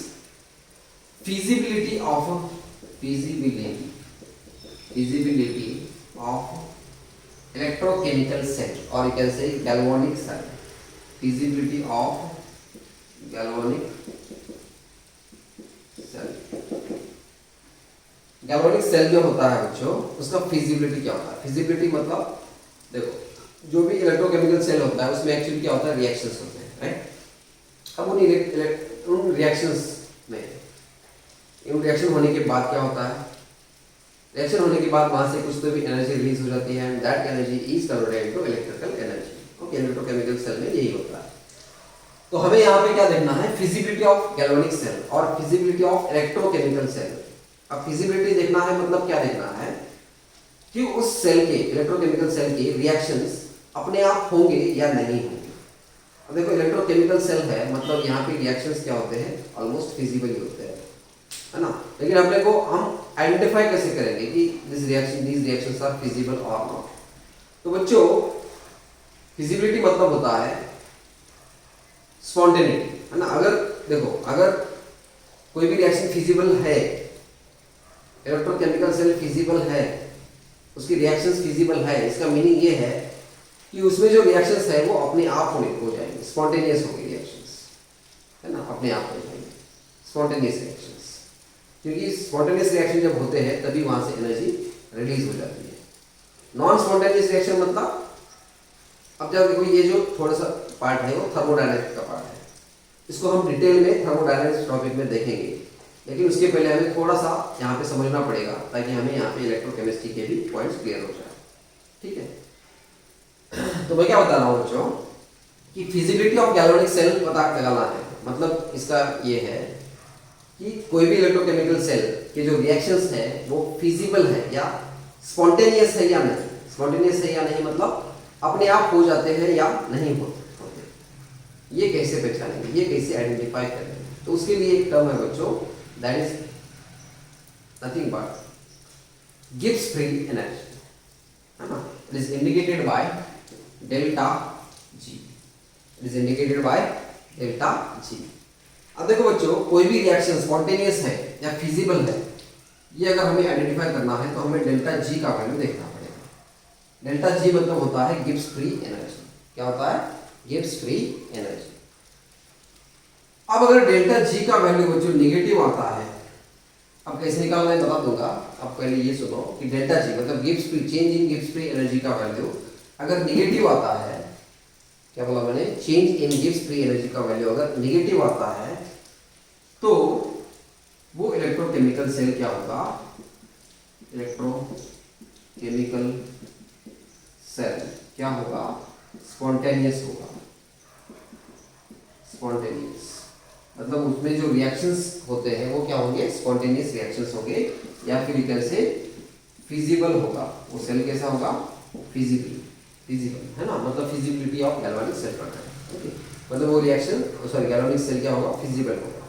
feasibility of electrochemical cell, or you can say galvanic cell. Feasibility of galvanic cell. galvanic cell जो होता है बच्चों, उसका feasibility क्या होता है? feasibility मतलब देखो, जो भी इलेक्ट्रोकेमिकल सेल होता है उसमें एक्चुअली क्या होता है? रिएक्शंस होते हैं, राइट। अब उन रिएक्शन होने के बाद क्या होता है? रिएक्शन होने के बाद वहां से कुछ तो भी एनर्जी रिलीज हो जाती है, and that energy is converted into electrical energy, okay. Electrochemical cell में यही होता है। तो हमें यहाँ पे क्या देखना है? फिजिबिलिटी ऑफ गैल्वेनिक सेल और फिजिबिलिटी ऑफ इलेक्ट्रोकेमिकल सेल। अब फिजिबिलिटी देखना है, मतलब क्या देखना है कि उस सेल के, इलेक्ट्रोकेमिकल सेल के रिएक्शंस अपने आप होंगे या नहीं होंगे, अब देखो इलेक्ट्रोकेमिकल सेल है, मतलब यहाँ पे रिएक्शंस क्या होते हैं, ऑलमोस्ट फिजिबल ही होते हैं, है ना। लेकिन अपने को हम आइडेंटिफाई कैसे करेंगे कि दीज रिएक्शंस आर फिजिबल और नॉट। तो बच्चों फिजिबिलिटी मतलब होता है स्पॉन्टेनिटी, है ना। अगर देखो अगर कोई भी रिएक्शन फिजिबल है, इलेक्ट्रोकेमिकल सेल फिजिबल है, उसकी रिएक्शंस फिजिबल है, इसका मीनिंग ये है कि उसमें जो रिएक्शंस है वो अपने आप हो जाएंगे, स्पॉन्टेनियस होंगे रिएक्शंस, है ना, अपने आप हो जाएंगे स्पॉन्टेनियस रिएक्शंस। क्योंकि स्पॉन्टेनियस रिएक्शन जब होते हैं तभी वहां से एनर्जी रिलीज हो जाती है। नॉन स्पॉन्टेनियस रिएक्शन मतलब, अब जब देखो ये जो थोड़ा सा पार्ट है वो थर्मोडायनेमिक्स का पार्ट है, इसको हम डिटेल में थर्मोडायनेमिक्स टॉपिक में देखेंगे, लेकिन उसके पहले हमें थोड़ा सा यहाँ पे समझना पड़ेगा ताकि हमें यहाँ पे इलेक्ट्रोकेमिस्ट्री के भी पॉइंट्स क्लियर हो जाए, ठीक है। तो मैं क्या बता रहा हूँ बच्चों कि फिजिबिलिटी ऑफ गैल्वेनिक सेल पता लगाना है, मतलब इसका ये है कि कोई भी इलेक्ट्रोकेमिकल सेल के जो रिएक्शंस हैं वो फिजिबल है या स्पॉन्टेनियस है या नहीं, स्पॉन्टेनियस है या नहीं मतलब अपने आप हो जाते हैं या नहीं होते, ये कैसे पहचानेंगे, ये कैसे आइडेंटिफाई करेंगे। तो उसके लिए एक टर्म है बच्चों, that is nothing but Gibbs free energy, है ना। It is indicated by delta G, it is indicated by delta G. अब देखो बच्चों कोई भी रिएक्शन स्पॉन्टेनियस है या फिजिबल है, ये अगर हमें आइडेंटिफाई करना है तो हमें डेल्टा जी का वैल्यू देखना पड़ेगा। डेल्टा जी मतलब होता है गिब्स फ्री एनर्जी। क्या होता है? Gibbs free energy. अब अगर डेल्टा जी का वैल्यू बच्चों निगेटिव आता है, अब कैसे निकालना है बता दूंगा। अब पहले ये सुनो कि डेल्टा जी मतलब Gibbs free, change in Gibbs free energy का वैल्यू अगर निगेटिव आता है, क्या बोला मैंने, change in Gibbs free energy का वैल्यू अगर निगेटिव आता है तो वो इलेक्ट्रोकेमिकल सेल क्या होगा, इलेक्ट्रोकेमिकल सेल क्या होगा, स्पॉन्टेनियस होगा। स्पॉन्टेनियस मतलब उसमें जो रिएक्शंस होते हैं वो क्या होंगे, स्पॉन्टेनियस रिएक्शंस होंगे, या फिर इधर से फिजिबल होगा। वो सेल कैसा होगा, फिजिबल, फिजिबल, है ना, मतलब फिजिबिलिटी ऑफ गैल्वेनिक सेल का है। ओके, मतलब वो रिएक्शन सॉरी गैल्वेनिक सेल क्या होगा, फिजिबल होगा।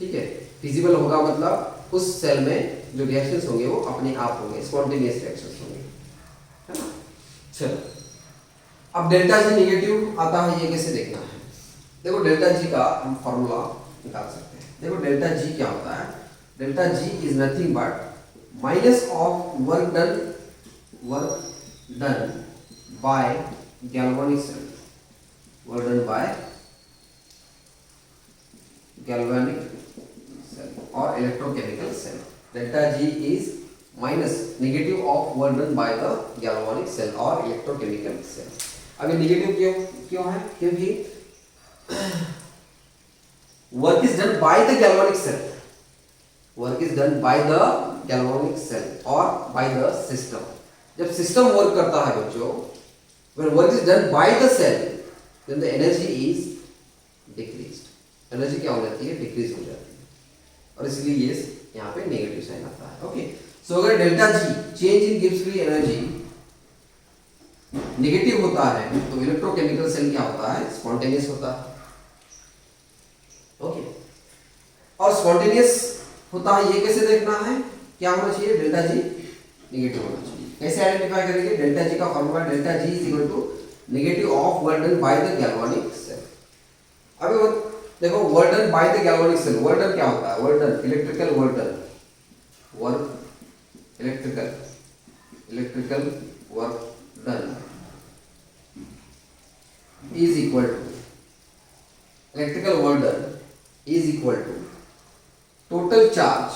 ठीक है, फिजिबल होगा मतलब उस सेल में जो रिएक्शंस होंगे वो अपने आप होंगे, स्पॉन्टेनियस रिएक्शंस होंगे, है ना। चलो अब डेल्टा जी निगेटिव आता है, ये कैसे देखना है। देखो डेल्टा जी का हम फॉर्मूला निकाल सकते हैं। देखो डेल्टा जी क्या होता है, delta G is nothing but minus of work done by galvanic cell, work done by galvanic cell और electrochemical cell. Delta G is minus negative of work done by the galvanic cell और electrochemical cell. अभी negative क्यों है, क्योंकि work is done by the galvanic cell, work is done by the galvanic cell or by the system। जब system work करता है बच्चों, when work is done by the cell then the energy is decreased, energy क्या हो जाती है, decrease हो जाती है, और इसलिए ये यहाँ पे नेगेटिव साइन आता है। ओके, सो अगर delta G change in Gibbs free energy negative होता है तो इलेक्ट्रोकेमिकल सेल क्या होता है, स्पॉन्टेनियस होता है। ओके, और स्पॉन्टेनियस होता है ये कैसे देखना है, क्या होना चाहिए, डेल्टा जी नेगेटिव होना चाहिए। कैसे आइडेंटिफाई करेंगे, डेल्टा जी का formula delta G is equal to negative of work done by the galvanic cell. अभी देखो work done by the galvanic cell, work done क्या होता है, work done electrical work done, work electrical work done is equal to electrical work done is equal to total charge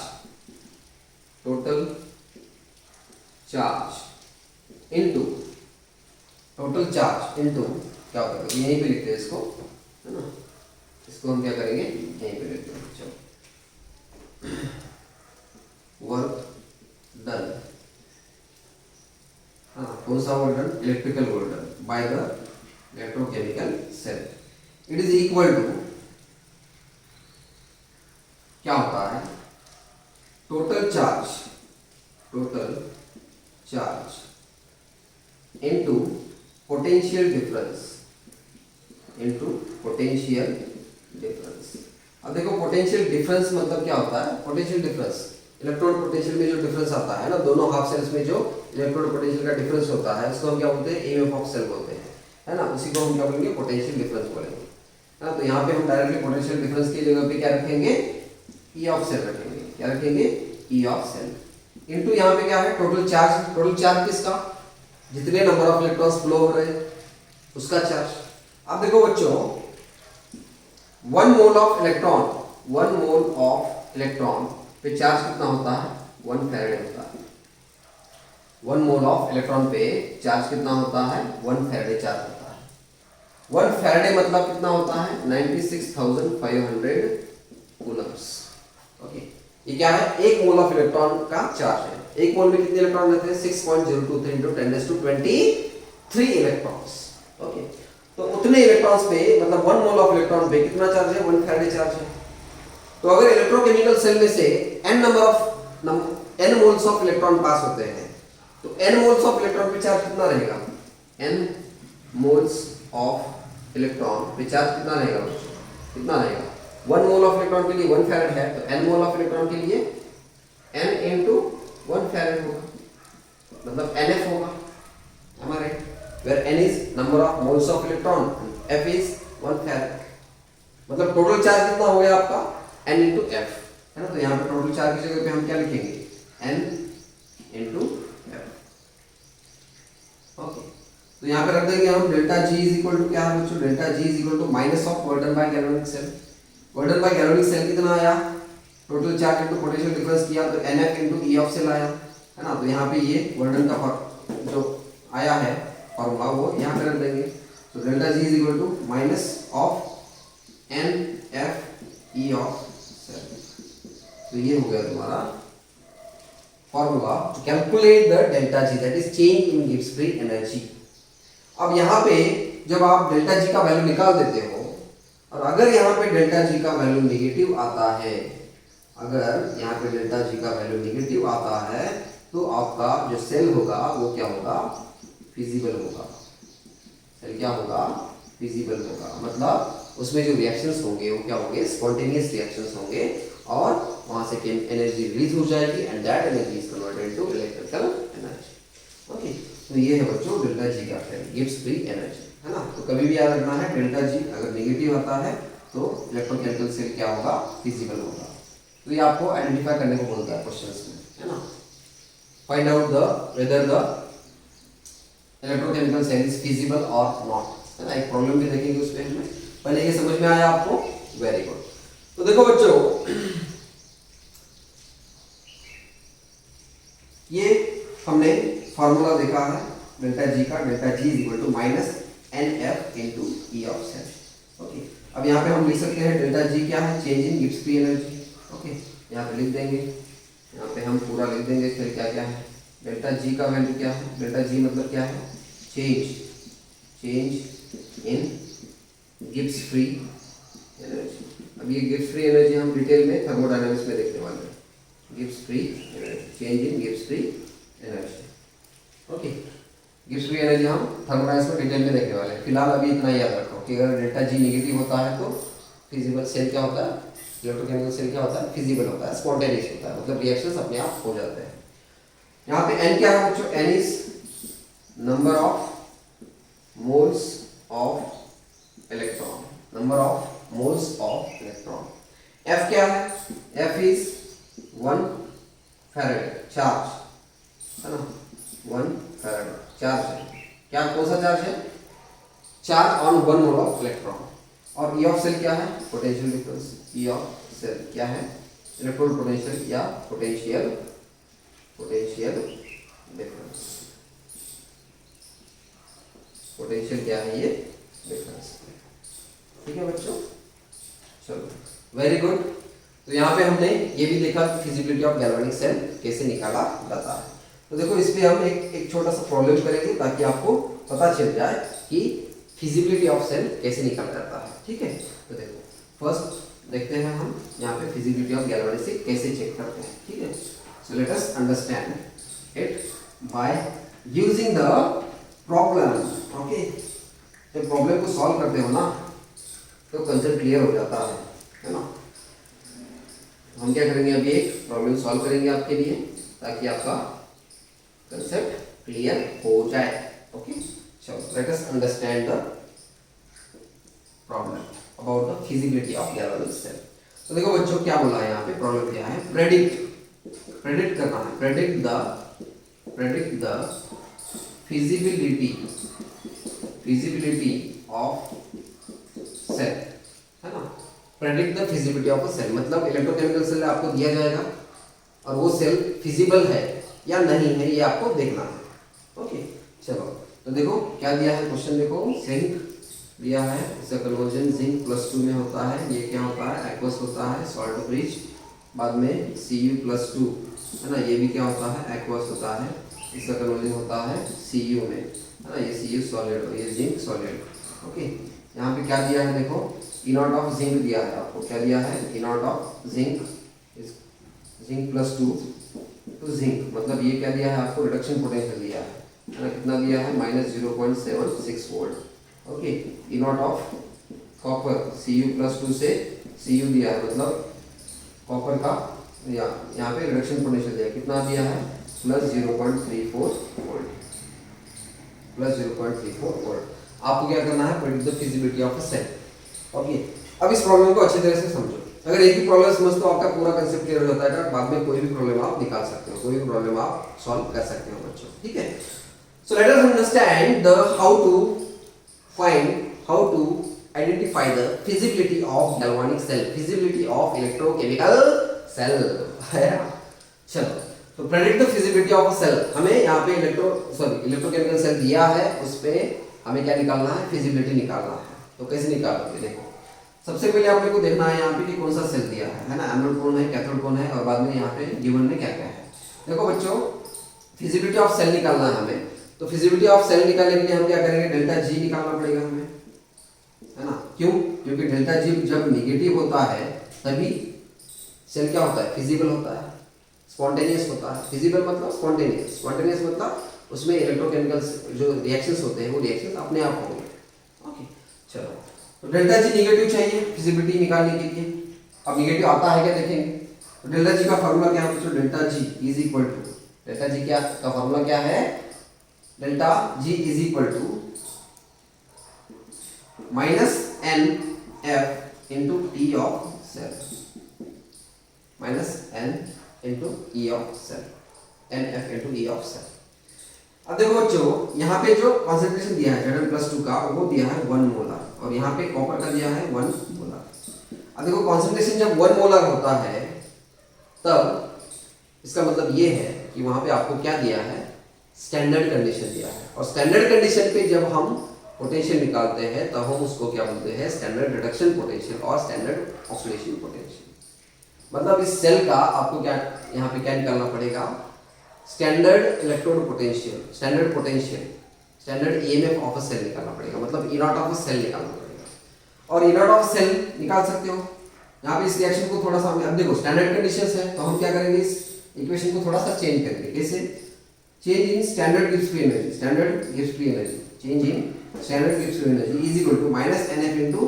into total charge into क्या होता है, यहीं पे लिखते हैं इसको, है ना, इसको हम क्या करेंगे, यहीं पे लिखते हैं। चलो वर्क डन, हाँ कौन सा work done, electrical work done by the electrochemical cell, it is equal to क्या होता है, total charge into potential difference into potential difference. अब देखो पोटेंशियल डिफरेंस मतलब क्या होता है, पोटेंशियल डिफरेंस इलेक्ट्रॉन पोटेंशियल में जो डिफरेंस आता है ना, दोनों हाफ सेल्स में जो इलेक्ट्रॉन पोटेंशियल का डिफरेंस होता है उसको हम क्या बोलते हैं, ईएमएफ ऑफ सेल बोलते हैं, है ना। उसी को हम क्या बोलेंगे, पोटेंशियल डिफरेंस बोलेंगे, है ना। तो यहाँ पे हम डायरेक्टली पोटेंशियल डिफरेंस की जगह पे क्या रखेंगे, ई ऑफ सेल रखेंगे। क्या रखेंगे, ई ऑफ सेल इनटू यहाँ पे क्या है, टोटल चार्ज। टोटल चार्ज किसका, जितने नंबर ऑफ इलेक्ट्रॉन्स फ्लो हो रहे हैं उसका चार्ज। अब देखो बच्चों, 1 mole of electron, 1 mole of electron पे चार्ज कितना होता है, 1 फैराडे होता है। 1 मोल ऑफ इलेक्ट्रॉन पे चार्ज कितना होता है, 1 फैराडे चार्ज होता है। 1 फैराडे मतलब कितना होता है, 96,500 कूलम्स। ओके, ये क्या है, 1 मोल ऑफ इलेक्ट्रॉन का चार्ज है। 1 मोल में कितने इलेक्ट्रॉन रहते हैं, 6.023 × 10⁻23 इलेक्ट्रॉन्स। ओके, तो उतने इलेक्ट्रॉन्स पे मतलब 1 मोल ऑफ इलेक्ट्रॉन पे कितना चार्ज है, 1 फैराडे चार्ज है। तो अगर इलेक्ट्रोकेमिकल सेल में से n मोल्स ऑफ इलेक्ट्रॉन पास होते हैं तो n मोल्स ऑफ इलेक्ट्रॉन पे चार्ज कितना रहेगा, n मोल्स ऑफ इलेक्ट्रॉन पे चार्ज कितना रहेगा, कितना रहेगा। 1 मोल ऑफ इलेक्ट्रॉन के लिए 1 फैराड है, तो n मोल ऑफ इलेक्ट्रॉन के लिए n × 1 फैराड होगा, मतलब nf होगा हमारे, where n is number of moles of electron, f is 1 farad। मतलब टोटल चार्ज कितना हो गया आपका, n × f, है ना। तो यहाँ पे टोटल चार्ज की जगह पे हम क्या लिखेंगे, n × f। ओके, तो यहाँ पे रख देंगे हम delta G is equal to क्या है बच्चों, delta G is equal to minus of work done by galvanic cell. Work done by galvanic cell कितना आया, total charge into potential difference किया तो nf × E ऑफ सेल आया, है ना। तो यहाँ पे ये वॉल्टन का जो आया है फॉर्मूला वो यहाँ पे रख देंगे। तो delta G is equal to minus of NF E of cell. तो ये हो गया तुम्हारा formula to calculate the delta G, that is change in Gibbs free energy. अब यहाँ पे जब आप डेल्टा G का वैल्यू निकाल देते हो और अगर यहाँ पे डेल्टा G का वैल्यू नेगेटिव आता है, अगर यहाँ पे डेल्टा G का वैल्यू नेगेटिव आता है तो आपका जो सेल होगा वो क्या होगा, फिजिबल होगा। सेल क्या होगा, फिजिबल होगा, मतलब उसमें जो रिएक्शंस होंगे वो क्या होंगे, स्पॉन्टेनियस रिएक्शंस होंगे और वहां से एनर्जी रिलीज हो जाएगी and that energy is converted into electrical energy. Okay, तो ये है बच्चों डेल्टा G का सेल गिव्स फ्री एनर्जी, है ना। तो कभी भी याद रखना है डेल्टा G अगर नेगेटिव आता है तो इलेक्ट्रोकेमिकल सेल क्या होगा, फिजिबल होगा। तो ये आपको आइडेंटिफाई करने को बोलता है क्वेश्चंस में, है ना। Find out the whether the electrochemical cell is feasible और नॉट, है ना। एक प्रॉब्लम भी देखेंगे उस पे हमें। पहले ये समझ में आया आपको, वेरी गुड। तो देखो बच्चों, ये हमने फॉर्मूला देखा है डेल्टा G का, delta G is equal to minus NF × E of cell. Okay, अब यहाँ पे हम लिख सकते हैं डेल्टा G क्या है, change in Gibbs free energy. Okay, यहाँ पे लिख देंगे, यहाँ पे हम पूरा लिख देंगे फिर क्या क्या है। डेल्टा G का वैल्यू क्या है, डेल्टा G मतलब क्या है, change in Gibbs free energy. अब ये गिब्स फ्री एनर्जी हम डिटेल में थर्मोडायनामिक्स में देखने वाले हैं। Gibbs free energy, change in Gibbs free energy. Okay, Gibbs free energy हम थर्मोडायनामिक्स में डिटेल में देखने वाले हैं। फिलहाल अभी इतना याद रखो कि अगर डेल्टा G नेगेटिव होता है तो फिजिबल सेल क्या होता है, इलेक्ट्रोकेमिकल सेल क्या होता है, फिजिबल होता है, स्पॉन्टेनियस होता है, मतलब रिएक्शंस अपने आप हो जाते हैं। यहाँ पे n क्या है बच्चों, n is number of moles of electron, number of moles of electron. f क्या है, f इज 1 फैराड चार्ज, है ना। 1 फैराड चार्ज है, क्या कौन सा चार्ज है, charge on 1 mole of electron. और E ऑफ सेल क्या है, potential difference. E of cell क्या है, इलेक्ट्रॉन पोटेंशियल या पोटेंशियल डिफरेंस। पोटेंशियल क्या है, ये डिफरेंस। ठीक है बच्चों, चलो वेरी गुड। तो यहाँ पे हमने ये भी देखा कि फिजिबिलिटी ऑफ गैल्वेनिक सेल कैसे निकाला जाता है। तो देखो इस पे हम एक छोटा सा प्रॉब्लम करेंगे ताकि आपको पता चल जाए कि फिजिबिलिटी ऑफ सेल कैसे निकाला जाता है। ठीक है, तो देखो फर्स्ट देखते हैं हम यहाँ पे फिजिबिलिटी ऑफ गैल्वेनिक सेल कैसे चेक करते हैं। ठीक है, so let us understand it by using the problem. Okay, जब प्रॉब्लम को सॉल्व करते हो ना तो कंसेप्ट क्लियर हो जाता है ना। हम क्या करेंगे, अभी एक प्रॉब्लम सॉल्व करेंगे आपके लिए ताकि आपका कंसेप्ट क्लियर हो जाए। ओके, चलो let us understand the problem about the feasibility of galvanic cell. तो देखो बच्चों क्या बोला है यहाँ पे, प्रॉब्लम क्या है, प्रेडिक्ट करना है, predict the feasibility of cell, है ना। Predict the feasibility of a cell मतलब इलेक्ट्रोकेमिकल सेल आपको दिया जाएगा और वो सेल फिजिबल है या नहीं है ये आपको देखना है। ओके, चलो तो देखो क्या दिया है क्वेश्चन, देखो जिंक दिया है, इसका कन्वर्जन जिंक +2 में होता है, ये क्या होता है, एक्वस होता है, सॉल्ट ब्रिज, बाद में Cu+2 है ना, ये भी क्या होता है, एक्वस होता है, इसका कन्वर्जन होता है Cu में, है ना, ये Cu सॉलिड और ये जिंक सॉलिड। ओके, यहाँ पे क्या दिया है देखो, E0 ऑफ जिंक दिया है आपको, क्या दिया है, E0 ऑफ जिंक +2 तो जिंक मतलब ये क्या दिया है आपको, रिडक्शन पोटेंशियल दिया है ना, कितना दिया है, -0.76 volt. Okay, E0 of copper Cu+2 से Cu दिया है मतलब कॉपर का यहाँ पे रिडक्शन पोटेंशियल दिया, कितना दिया है, +0.34 वोल्ट, +0.34 वोल्ट। आपको क्या करना है, predict the feasibility of a cell. Okay, अब इस प्रॉब्लम को अच्छी तरह से समझो, अगर एक ही प्रॉब्लम समझ तो आपका पूरा कंसेप्ट क्लियर हो जाता है, बाद में कोई भी प्रॉब्लम आप निकाल सकते हो, कोई भी प्रॉब्लम आप सॉल्व कर सकते हो बच्चों, ठीक है। So let us understand the how to identify the feasibility of galvanic cell, feasibility of electrochemical cell है। चलो तो predict the feasibility of a cell, हमें यहाँ पे इलेक्ट्रोकेमिकल सेल दिया है, उस पे हमें क्या निकालना है, फिजिबिलिटी निकालना है। तो कैसे निकालोगे, देखो सबसे पहले आपने को देखना है यहाँ पे कि कौन सा सेल दिया है ना, एनोड कौन है, कैथोड कौन है, और बाद में यहाँ पे गिवन में क्या क्या है। देखो बच्चों फिजिबिलिटी ऑफ सेल निकालना है हमें, तो फिजिबिलिटी ऑफ सेल निकालने के लिए हम क्या करेंगे, डेल्टा जी निकालना पड़ेगा हमें, है ना। क्यों, क्योंकि डेल्टा जी जब नेगेटिव होता है तभी सेल क्या होता है, फिजिबल होता है, स्पॉन्टेनियस होता है। फिजिबल मतलब स्पॉन्टेनियस, स्पॉन्टेनियस मतलब उसमें इलेक्ट्रोकेमिकल्स जो रिएक्शंस होते हैं वो रिएक्शंस अपने आप होंगे। ओके, चलो तो डेल्टा जी नेगेटिव चाहिए फिजिबिलिटी निकालने के लिए। अब नेगेटिव आता है क्या देखेंगे, तो डेल्टा जी का फार्मूला क्या है, delta G is equal to, delta G क्या का फार्मूला क्या है, delta G is equal to -NF into E of cell, -N into E of cell, NF into E of cell। अब देखो बच्चों यहाँ पे जो कॉन्सेंट्रेशन दिया है Zn+2 का वो दिया है 1 मोलर और यहाँ पे कॉपर का दिया है 1 मोलर। अब देखो कॉन्सेंट्रेशन जब 1 मोलर होता है तब इसका मतलब ये है कि वहाँ पे आपको क्या दिया है, स्टैंडर्ड कंडीशन दिया है, और स्टैंडर्ड कंडीशन पे जब हम पोटेंशियल निकालते हैं तो हम उसको क्या बोलते हैं, स्टैंडर्ड रिडक्शन पोटेंशियल और स्टैंडर्ड ऑक्सीडेशन पोटेंशियल। मतलब इस सेल का आपको क्या यहाँ पे क्या निकालना पड़ेगा, standard electrode potential, standard potential, standard EMF of a cell निकालना पड़ेगा, मतलब E0 ऑफ अ सेल निकालना पड़ेगा। और E0 ऑफ सेल निकाल सकते हो यहाँ पे इस रिएक्शन को थोड़ा सा, अब देखो स्टैंडर्ड कंडीशंस है तो हम क्या करेंगे, इस इक्वेशन को थोड़ा सा चेंज करेंगे। कैसे, change in standard gives free energy, standard gives free energy, change in standard gives free energy is equal to -NF into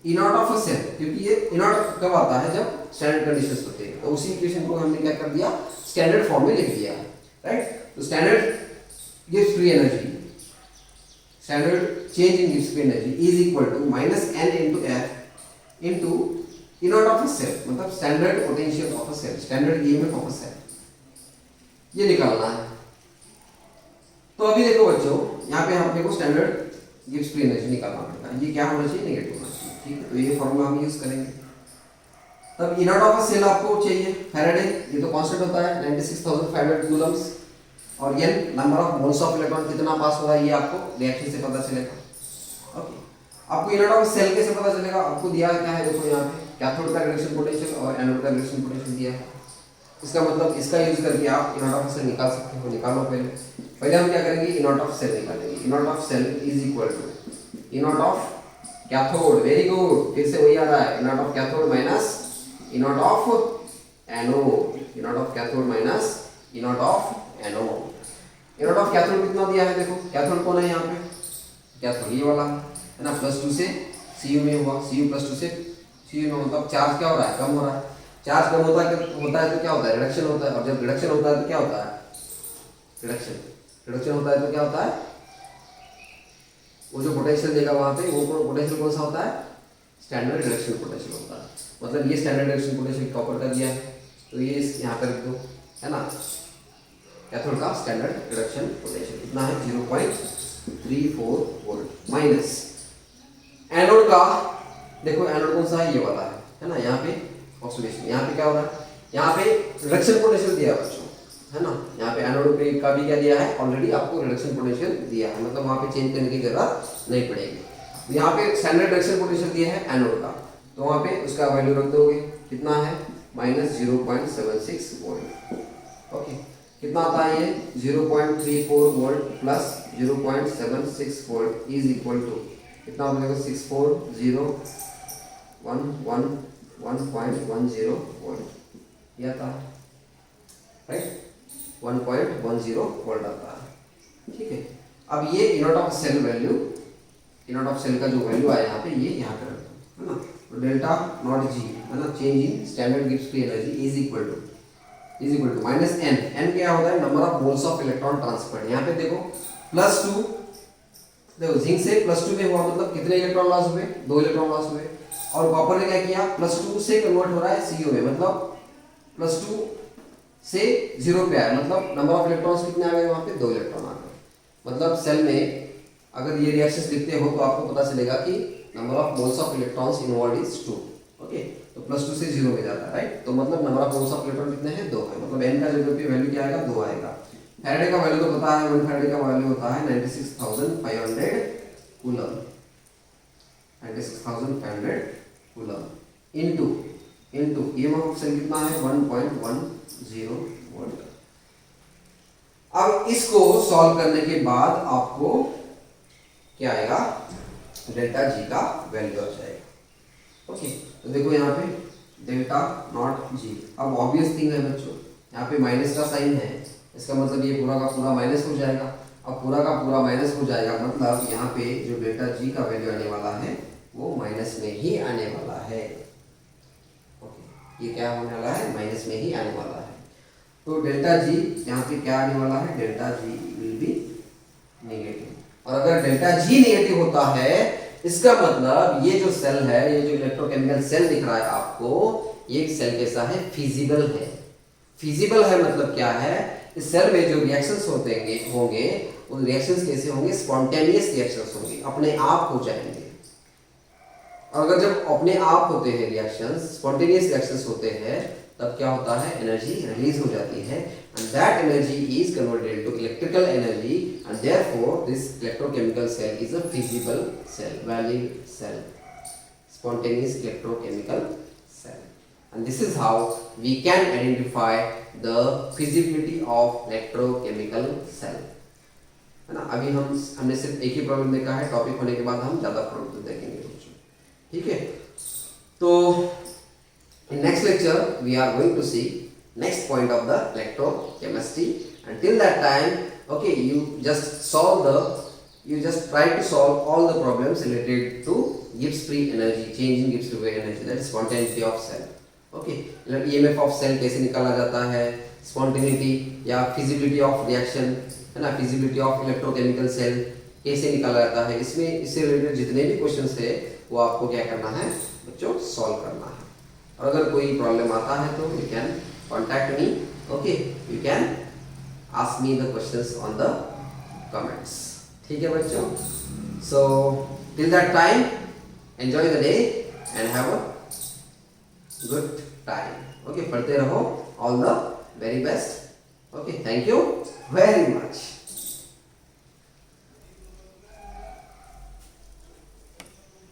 E0 of a cell, क्योंकि ये E0 कब आता है, जब स्टैंडर्ड कंडीशंस होते हैं। तो उसी इक्वेशन को हमने क्या कर दिया, स्टैंडर्ड फॉर्म में लिख दिया है, राइट। तो standard gives free energy, standard change in गिव्स free energy is equal to -N into F into E0 of a cell, मतलब standard potential of a cell, standard EMF of a cell, ये निकालना है। तो अभी देखो बच्चों यहाँ पे हम देखो स्टैंडर्ड गिव्स फ्री एनर्जी निकालना पड़ेगा, ये क्या होना चाहिए, नेगेटिव होना चाहिए, ठीक है। तो ये फॉर्मूला हम यूज करेंगे। तब E0 ऑफ अ सेल आपको चाहिए फैराडे, ये तो कांस्टेंट होता है 96,500 कूलम्स, और n number of moles of electron कितना पास हो रहा है ये आपको रिएक्शन से पता चलेगा। ओके, आपको E0 ऑफ सेल कैसे पता चलेगा, आपको दिया क्या है, देखो यहाँ पे कैथोड का रिडक्शन पोटेंशियल और एनोड का रिडक्शन पोटेंशियल दिया है। इसका मतलब इसका यूज करके आप E0 ऑफ सेल निकाल सकते हो। निकालो पहले हम क्या करेंगे, E0 ऑफ सेल निकालेंगे। E0 of cell is equal to E0 of cathode, very good, फिर से वही आ रहा है, E0 of cathode minus E0 of anode, E0 of cathode minus E0 of anode. E0 of cathode कितना दिया है, देखो कैथोड कौन है यहाँ पे, कैथोड ये वाला है ना, +2 से Cu में हुआ, Cu प्लस 2 से Cu में मतलब चार्ज क्या हो रहा है, कम हो रहा है। चार्ज कम होता है तो क्या होता है, रिडक्शन होता है। और जब रिडक्शन होता है तो क्या होता है, रिडक्शन होता है तो क्या होता है, वो जो पोटेंशियल देगा वहां पे, वो पोटेंशियल कौन सा होता है, स्टैंडर्ड रिडक्शन पोटेंशियल होता है। मतलब ये स्टैंडर्ड रिडक्शन पोटेंशियल कॉपर का दिया है, तो ये यहाँ पे रख दो, है ना। कैथोड का स्टैंडर्ड रिडक्शन पोटेंशियल कितना है, 0.34 वोल्ट। माइनस एनोड का, देखो एनोड कौन सा है, ये वाला है ना। यहाँ पे ऑक्सीडेशन, यहाँ पे क्या हो रहा है, यहाँ पे रिडक्शन पोटेंशियल दिया है बच्चों, है ना। यहाँ पे एनोड पे का भी क्या दिया है, ऑलरेडी आपको रिडक्शन पोटेंशियल दिया है, मतलब वहाँ पे चेंज करने की जरूरत नहीं पड़ेगी। यहाँ पे स्टैंडर्ड रिडक्शन पोटेंशियल दिया है एनोड का, तो वहाँ पे उसका वैल्यू रख दोगे, कितना है, -0.76 वोल्ट। ओके, कितना आता है ये, 0.34 volt plus 0.76 volt is equal to कितना हो जाएगा, 1.10 वोल्ट। ये आता है, राइट, 1.10 वोल्ट आता है। ठीक है, अब ये E naught of cell value, E naught of cell का जो वैल्यू आया यहाँ पे, ये यहाँ पे रखो, है ना। तो डेल्टा नॉट जी, है ना, change in standard Gibbs free energy is equal to minus N. N क्या होता है, number of moles of electron transferred. यहाँ पे देखो +2, देखो जिंक से +2 में हुआ, मतलब कितने इलेक्ट्रॉन लॉस हुए, 2 इलेक्ट्रॉन लॉस हुए। और कॉपर ने क्या किया, +2 से कन्वर्ट हो रहा है Cu में, मतलब +2 से 0 पे आया, मतलब नंबर ऑफ इलेक्ट्रॉन्स कितने आ गए वहाँ पे, 2 इलेक्ट्रॉन आ गए। मतलब सेल में अगर ये रिएक्शंस लिखते हो तो आपको पता चलेगा कि number of moles of electrons involved is 2। Okay, तो +2 से 0 में जाता है, राइट। तो मतलब number of moles of electron कितने हैं, 2 है। मतलब n का जगह पे वैल्यू क्या आएगा, 2 आएगा। फैराडे का वैल्यू तो पता है, 1 फैराडे का वैल्यू होता है 96,500 coulomb, 96,500 coulomb into EMF of cell कितना है, 1.10 वोल्ट। अब इसको सॉल्व करने के बाद आपको क्या आएगा, डेल्टा जी का वैल्यू आ जाएगा। ओके, तो देखो यहाँ पे डेल्टा नॉट जी। अब ऑब्वियस थिंग है बच्चों, यहाँ पे माइनस का साइन है, इसका मतलब ये पूरा का पूरा माइनस हो जाएगा। अब पूरा का पूरा माइनस हो जाएगा, मतलब यहाँ पे जो डेल्टा जी का वैल्यू आने वाला है वो माइनस में ही आने वाला है। ओके, ये क्या होने वाला है, माइनस में ही आने वाला है। तो डेल्टा जी यहाँ पे क्या आने वाला है, delta ji will be negative. और अगर डेल्टा जी नेगेटिव होता है, इसका मतलब ये जो सेल है, ये जो इलेक्ट्रोकेमिकल सेल दिख रहा है आपको, ये सेल कैसा है, फिजिबल है। फिजिबल है मतलब क्या है, इस सेल में जो रिएक्शंस होंगे वो रिएक्शंस कैसे होंगे, स्पॉन्टेनियस रिएक्शंस होंगे, अपने आप हो जाएंगे। और अगर जब अपने आप होते हैं रिएक्शंस, स्पॉन्टेनियस रिएक्शंस होते हैं, तब क्या होता है, एनर्जी रिलीज हो जाती है, and that energy is converted to electrical energy, and therefore this electrochemical cell is a feasible cell, valid cell, spontaneous electrochemical cell. And this is how we can identify the feasibility of electrochemical cell. है ना। अभी हमने सिर्फ एक ही problem देखा है, topic होने के बाद हम ज्यादा प्रॉब्लम देखेंगे बच्चों, ठीक है। तो in next lecture we are going to see next point of the electrochemistry. Until that time, okay, you just try to solve all the problems related to Gibbs free energy, change in Gibbs free energy, that is spontaneity of cell. Okay, EMF of cell कैसे निकाला जाता है, spontaneity या feasibility of reaction, है ना, feasibility of electrochemical cell कैसे निकाला जाता है, इससे रिलेटेड जितने भी क्वेश्चंस है वो आपको क्या करना है बच्चों, सॉल्व करना है। और अगर कोई प्रॉब्लम आता है तो you can contact me, okay, you can ask me the questions on the comments, ठीक है बच्चों। So till that time enjoy the day and have a good time. Okay, पढ़ते रहो, all the very best. Okay, thank you very much.